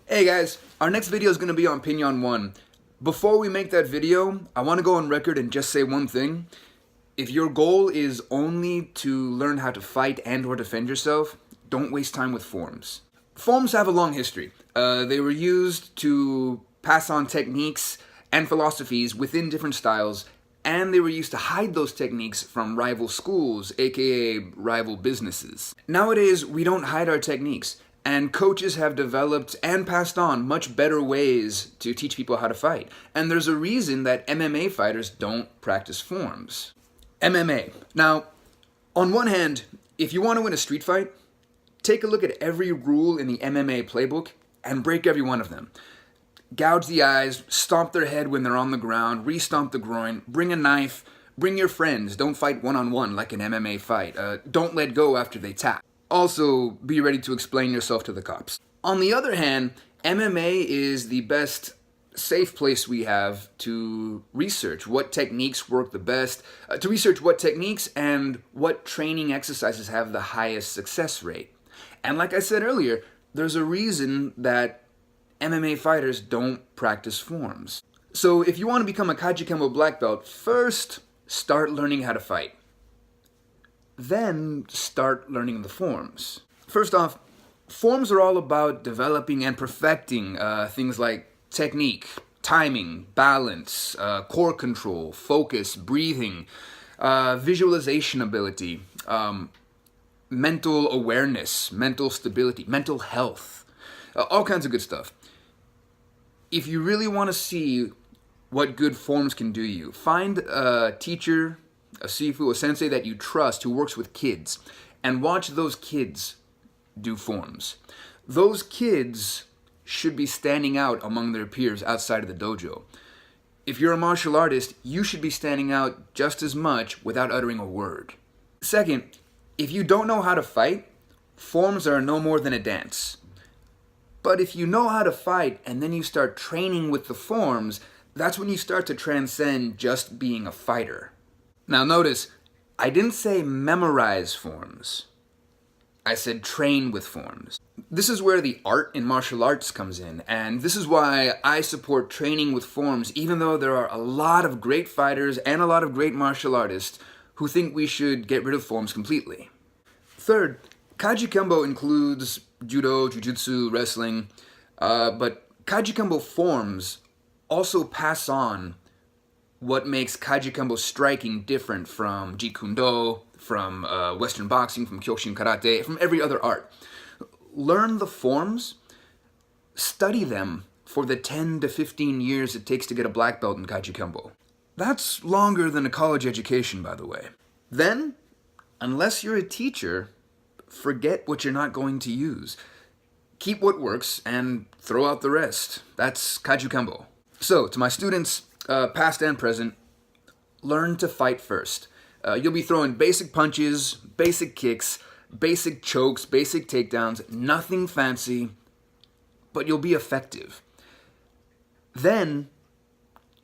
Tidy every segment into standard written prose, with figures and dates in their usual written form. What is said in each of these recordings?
Hey guys, our next video is going to be on Pinyon 1. Before we make that video, I want to go on record and just say one thing. If your goal is only to learn how to fight and or defend yourself, don't waste time with forms. Forms have a long history. They were used to pass on techniques and philosophies within different styles, and they were used to hide those techniques from rival schools, aka rival businesses. Nowadays, we don't hide our techniques. And coaches have developed and passed on much better ways to teach people how to fight. And there's a reason that MMA fighters don't practice forms. MMA. Now, on one hand, if you want to win a street fight, take a look at every rule in the MMA playbook and break every one of them. Gouge the eyes, stomp their head when they're on the ground, re-stomp the groin, bring a knife, bring your friends, don't fight one-on-one like an MMA fight, don't let go after they tap. Also, be ready to explain yourself to the cops. On the other hand, MMA is the best safe place we have to research what techniques work the best, to research what techniques and what training exercises have the highest success rate. And like I said earlier, there's a reason that MMA fighters don't practice forms. So if you want to become a Kajukenbo black belt, first start learning how to fight. Then start learning the forms. First off, forms are all about developing and perfecting things like technique, timing, balance, core control, focus, breathing, visualization ability, mental awareness, mental stability, mental health, all kinds of good stuff. If you really want to see what good forms can do you, find a teacher, a sifu, a sensei that you trust who works with kids, and watch those kids do forms. Those kids should be standing out among their peers outside of the dojo. If you're a martial artist, you should be standing out just as much without uttering a word. Second, if you don't know how to fight, forms are no more than a dance. But if you know how to fight and then you start training with the forms, that's when you start to transcend just being a fighter. Now notice, I didn't say memorize forms. I said train with forms. This is where the art in martial arts comes in, and this is why I support training with forms, even though there are a lot of great fighters and a lot of great martial artists who think we should get rid of forms completely. Third, Kajukenbo includes judo, jujutsu, wrestling, but Kajukenbo forms also pass on what makes Kajukenbo striking different from Jeet Kune Do, from Western boxing, from Kyokushin karate, from every other art. Learn the forms, study them for the 10 to 15 years it takes to get a black belt in Kajukenbo. That's longer than a college education, by the way. Then, unless you're a teacher, forget what you're not going to use. Keep what works and throw out the rest. That's Kajukenbo. So, to my students, past and present, learn to fight first. You'll be throwing basic punches, basic kicks, basic chokes, basic takedowns, nothing fancy, but you'll be effective. Then,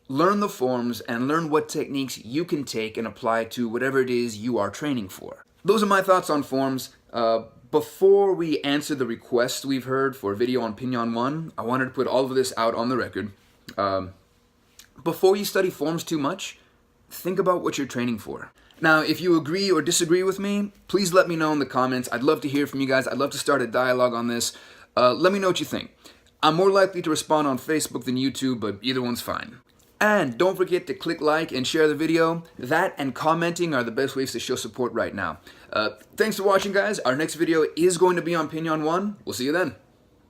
learn the forms and learn what techniques you can take and apply to whatever it is you are training for. Those are my thoughts on forms. Before we answer the requests we've heard for a video on Pinyon 1, I wanted to put all of this out on the record. Before you study forms too much, think about what you're training for. Now, if you agree or disagree with me, please let me know in the comments. I'd love to hear from you guys. I'd love to start a dialogue on this. Let me know what you think. I'm more likely to respond on Facebook than YouTube, but either one's fine. And don't forget to click like and share the video. That and commenting are the best ways to show support right now. Thanks for watching, guys. Our next video is going to be on Pinyon 1. We'll see you then.